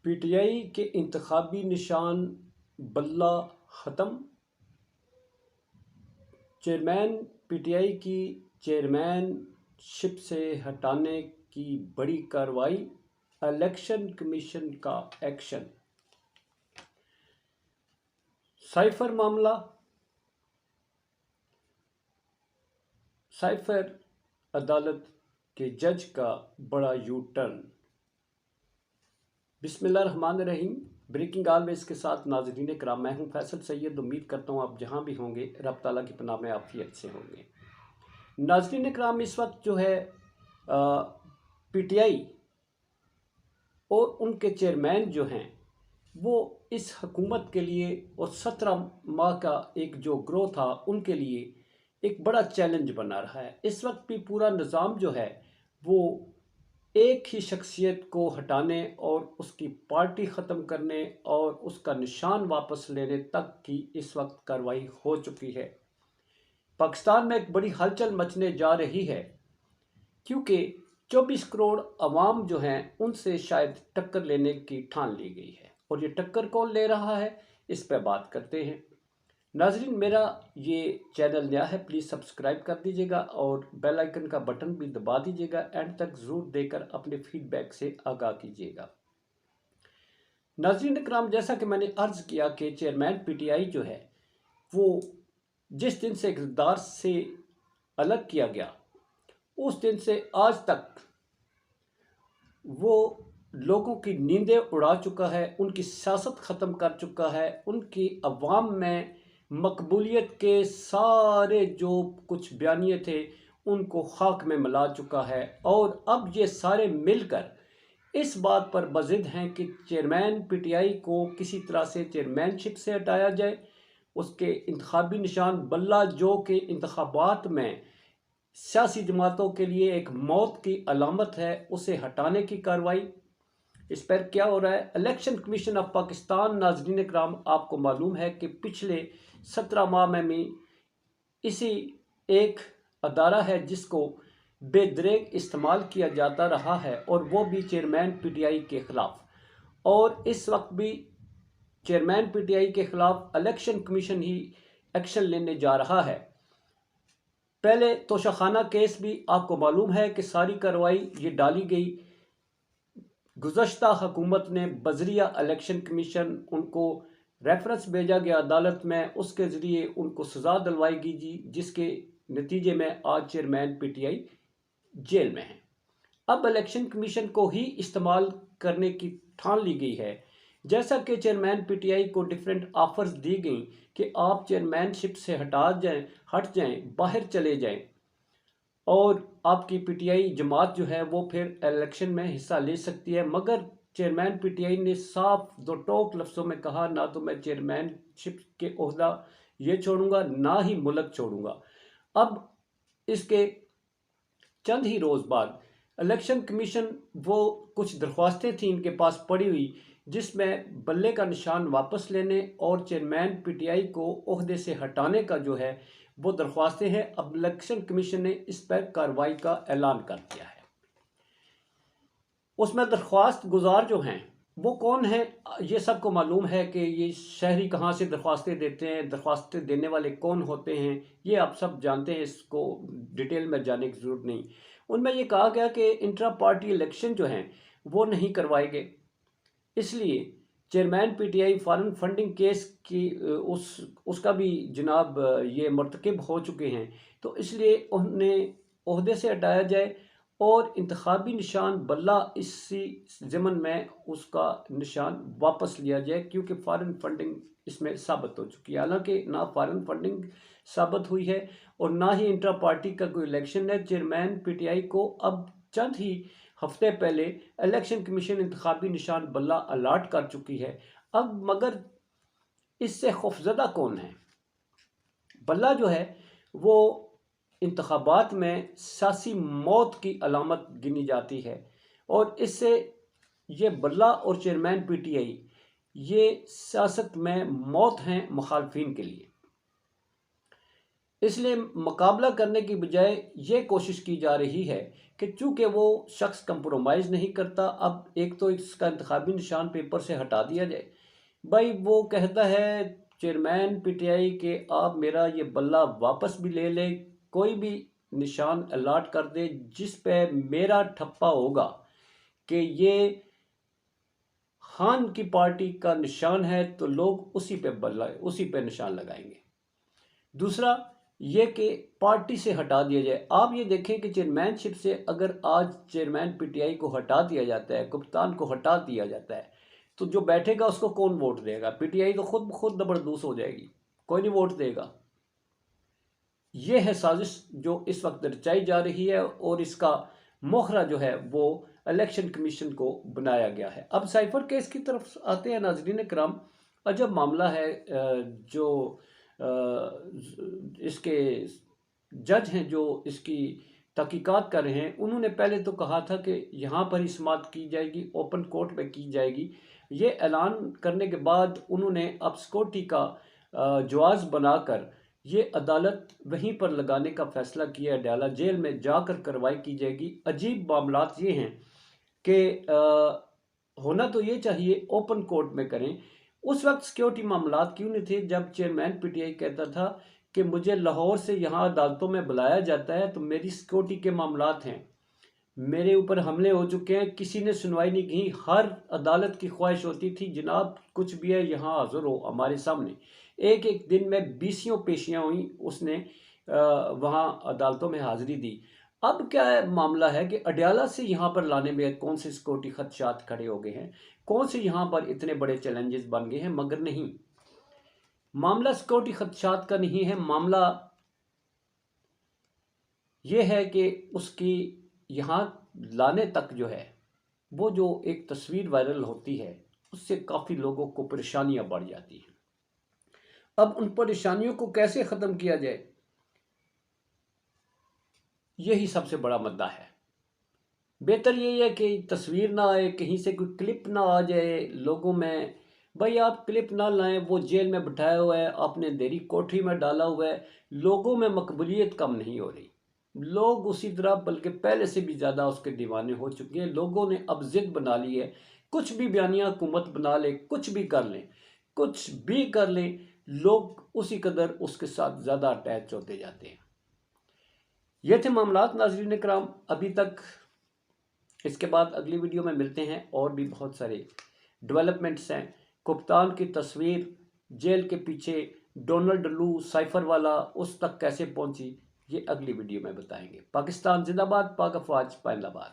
پی T آئی کے انتخابی نشان بلہ ختم۔ چیئرمین پی ٹی آئی کی چیئرمین شپ سے ہٹانے کی بڑی کارروائی، الیکشن کمیشن کا ایکشن۔ سائفر معاملہ، سائفر عدالت کے جج کا بڑا یو ٹرن۔ بسم اللہ الرحمن الرحیم۔ بریکنگ آلویز کے ساتھ ناظرین کرام، میں ہوں فیصل سید۔ امید کرتا ہوں آپ جہاں بھی ہوں گے رب تعالیٰ کی پناہ میں عافیت سے ہوں گے۔ ناظرین کرام، اس وقت جو ہے پی ٹی آئی اور ان کے چیئرمین جو ہیں وہ اس حکومت کے لیے اور 17 ماہ کا ایک جو گروہ تھا ان کے لیے ایک بڑا چیلنج بنا رہا ہے۔ اس وقت بھی پورا نظام جو ہے وہ ایک ہی شخصیت کو ہٹانے اور اس کی پارٹی ختم کرنے اور اس کا نشان واپس لینے تک کی اس وقت کارروائی ہو چکی ہے۔ پاکستان میں ایک بڑی ہلچل مچنے جا رہی ہے کیونکہ 24 کروڑ عوام جو ہیں ان سے شاید ٹکر لینے کی ٹھان لی گئی ہے، اور یہ ٹکر کون لے رہا ہے اس پہ بات کرتے ہیں۔ ناظرین، میرا یہ چینل نیا ہے، پلیز سبسکرائب کر دیجیے گا اور بیل آئیکن کا بٹن بھی دبا دیجیے گا۔ اینڈ تک ضرور دے کر اپنے فیڈ بیک سے آگاہ کیجیے گا۔ ناظرین اکرام، جیسا کہ میں نے عرض کیا کہ چیئرمین پی ٹی آئی جو ہے وہ جس دن سے اقتدار سے الگ کیا گیا اس دن سے آج تک وہ لوگوں کی نیندیں اڑا چکا ہے، ان کی سیاست ختم کر چکا ہے، ان کی عوام میں مقبولیت کے سارے جو کچھ بیانیے تھے ان کو خاک میں ملا چکا ہے، اور اب یہ سارے مل کر اس بات پر بضد ہیں کہ چیئرمین پی ٹی آئی کو کسی طرح سے چیئرمین شپ سے ہٹایا جائے۔ اس کے انتخابی نشان بلہ، جو کہ انتخابات میں سیاسی جماعتوں کے لیے ایک موت کی علامت ہے، اسے ہٹانے کی کارروائی۔ اس پر کیا ہو رہا ہے؟ الیکشن کمیشن آف پاکستان، ناظرین اکرام، آپ کو معلوم ہے کہ پچھلے 17 ماہ میں اسی ایک ادارہ ہے جس کو بے دریغ استعمال کیا جاتا رہا ہے، اور وہ بھی چیئرمین پی ٹی آئی کے خلاف، اور اس وقت بھی چیئرمین پی ٹی آئی کے خلاف الیکشن کمیشن ہی ایکشن لینے جا رہا ہے۔ پہلے توشہ خانہ کیس بھی آپ کو معلوم ہے کہ ساری کارروائی یہ ڈالی گئی گزشتہ حکومت نے بذریعہ الیکشن کمیشن، ان کو ریفرنس بھیجا گیا عدالت میں، اس کے ذریعے ان کو سزا دلوائی گئی جی، جس کے نتیجے میں آج چیئرمین پی ٹی آئی جیل میں ہیں۔ اب الیکشن کمیشن کو ہی استعمال کرنے کی ٹھان لی گئی ہے، جیسا کہ چیئرمین پی ٹی آئی کو ڈیفرنٹ آفرز دی گئیں کہ آپ چیئرمین شپ سے ہٹ جائیں، باہر چلے جائیں، اور آپ کی پی ٹی آئی جماعت جو ہے وہ پھر الیکشن میں حصہ لے سکتی ہے۔ مگر چیئرمین پی ٹی آئی نے صاف دو ٹوک لفظوں میں کہا، نہ تو میں چیئرمین شپ کے عہدہ یہ چھوڑوں گا، نہ ہی ملک چھوڑوں گا۔ اب اس کے چند ہی روز بعد الیکشن کمیشن، وہ کچھ درخواستیں تھیں ان کے پاس پڑی ہوئی جس میں بلے کا نشان واپس لینے اور چیئرمین پی ٹی آئی کو عہدے سے ہٹانے کا جو ہے وہ درخواستیں ہیں۔ اب الیکشن کمیشن نے اس پر کارروائی کا اعلان کر دیا ہے۔ اس میں درخواست گزار جو ہیں وہ کون ہیں؟ یہ سب کو معلوم ہے کہ یہ شہری کہاں سے درخواستیں دیتے ہیں، درخواستیں دینے والے کون ہوتے ہیں، یہ آپ سب جانتے ہیں، اس کو ڈیٹیل میں جانے کی ضرورت نہیں۔ ان میں یہ کہا گیا کہ انٹرا پارٹی الیکشن جو ہیں وہ نہیں کروائے گئے، اس لیے چیئرمین پی ٹی آئی فارن فنڈنگ کیس کی اس کا بھی جناب یہ مرتکب ہو چکے ہیں، تو اس لیے انہیں عہدے سے ہٹایا جائے اور انتخابی نشان بلہ اسی ضمن میں اس کا نشان واپس لیا جائے، کیونکہ فارن فنڈنگ اس میں ثابت ہو چکی ہے۔ حالانکہ نہ فارن فنڈنگ ثابت ہوئی ہے اور نہ ہی انٹرا پارٹی کا کوئی الیکشن ہے۔ چیئرمین پی ٹی آئی کو اب چند ہی ہفتے پہلے الیکشن کمیشن انتخابی نشان بلہ الاٹ کر چکی ہے۔ اب مگر اس سے خوفزدہ کون ہے؟ بلہ جو ہے وہ انتخابات میں سیاسی موت کی علامت گنی جاتی ہے، اور اس سے یہ بلہ اور چیئرمین پی ٹی آئی یہ سیاست میں موت ہیں مخالفین کے لیے۔ اس لیے مقابلہ کرنے کی بجائے یہ کوشش کی جا رہی ہے کہ چونکہ وہ شخص کمپرومائز نہیں کرتا، اب ایک تو اس کا انتخابی نشان پیپر سے ہٹا دیا جائے۔ بھائی وہ کہتا ہے چیئرمین پی ٹی آئی کہ آپ میرا یہ بلہ واپس بھی لے لیں، کوئی بھی نشان الاٹ کر دے جس پہ میرا ٹھپا ہوگا کہ یہ خان کی پارٹی کا نشان ہے تو لوگ اسی پہ نشان لگائیں گے۔ دوسرا یہ کہ پارٹی سے ہٹا دیا جائے۔ آپ یہ دیکھیں کہ چیئرمین شپ سے اگر آج چیئرمین پی ٹی آئی کو ہٹا دیا جاتا ہے، کپتان کو ہٹا دیا جاتا ہے، تو جو بیٹھے گا اس کو کون ووٹ دے گا؟ پی ٹی آئی تو خود دبردوس ہو جائے گی، کوئی نہیں ووٹ دے گا۔ یہ ہے سازش جو اس وقت رچائی جا رہی ہے، اور اس کا موخرہ جو ہے وہ الیکشن کمیشن کو بنایا گیا ہے۔ اب سائفر کیس کی طرف آتے ہیں ناظرین کرام۔ عجب معاملہ ہے۔ جو اس کے جج ہیں جو اس کی تحقیقات کر رہے ہیں، انہوں نے پہلے تو کہا تھا کہ یہاں پر ہی سماعت کی جائے گی، اوپن کورٹ میں کی جائے گی۔ یہ اعلان کرنے کے بعد انہوں نے اب سیکورٹی کا جواز بنا کر یہ عدالت وہیں پر لگانے کا فیصلہ کیا ہے۔ ڈیالہ جیل میں جا کر کارروائی کی جائے گی۔ عجیب معاملات یہ ہیں کہ ہونا تو یہ چاہیے اوپن کورٹ میں کریں۔ اس وقت سیکیورٹی معاملات کیوں نہیں تھے جب چیئرمین پی ٹی آئی کہتا تھا کہ مجھے لاہور سے یہاں عدالتوں میں بلایا جاتا ہے تو میری سیکیورٹی کے معاملات ہیں، میرے اوپر حملے ہو چکے ہیں، کسی نے سنوائی نہیں کی۔ ہر عدالت کی خواہش ہوتی تھی جناب کچھ بھی ہے یہاں حاضر ہو ہمارے سامنے۔ ایک دن میں 20 پیشیاں ہوئیں، اس نے وہاں عدالتوں میں حاضری دی۔ اب کیا معاملہ ہے کہ اڈیالہ سے یہاں پر لانے میں کون سے سیکورٹی خدشات کھڑے ہو گئے ہیں، کون سے یہاں پر اتنے بڑے چیلنجز بن گئے ہیں؟ مگر نہیں، معاملہ سیکورٹی خدشات کا نہیں ہے، معاملہ یہ ہے کہ اس کی یہاں لانے تک جو ہے وہ جو ایک تصویر وائرل ہوتی ہے اس سے کافی لوگوں کو پریشانیاں بڑھ جاتی ہیں۔ اب ان پریشانیوں کو کیسے ختم کیا جائے، یہی سب سے بڑا مدعا ہے۔ بہتر یہی ہے کہ تصویر نہ آئے، کہیں سے کوئی کلپ نہ آ جائے لوگوں میں۔ بھائی آپ کلپ نہ لائیں، وہ جیل میں بٹھایا ہوا ہے، آپ نے اندھیری کوٹھی میں ڈالا ہوا ہے، لوگوں میں مقبولیت کم نہیں ہو رہی۔ لوگ اسی طرح بلکہ پہلے سے بھی زیادہ اس کے دیوانے ہو چکے ہیں۔ لوگوں نے اب ضد بنا لی ہے، کچھ بھی بیانیہ حکومت بنا لے، کچھ بھی کر لیں، لوگ اسی قدر اس کے ساتھ زیادہ اٹیچ ہوتے جاتے ہیں۔ یہ تھے معاملات ناظرین کرام ابھی تک۔ اس کے بعد اگلی ویڈیو میں ملتے ہیں، اور بھی بہت سارے ڈیولپمنٹس ہیں۔ کپتان کی تصویر جیل کے پیچھے ڈونلڈ لو سائفر والا اس تک کیسے پہنچی، یہ اگلی ویڈیو میں بتائیں گے۔ پاکستان زندہ باد، پاک افواج پائندہ باد۔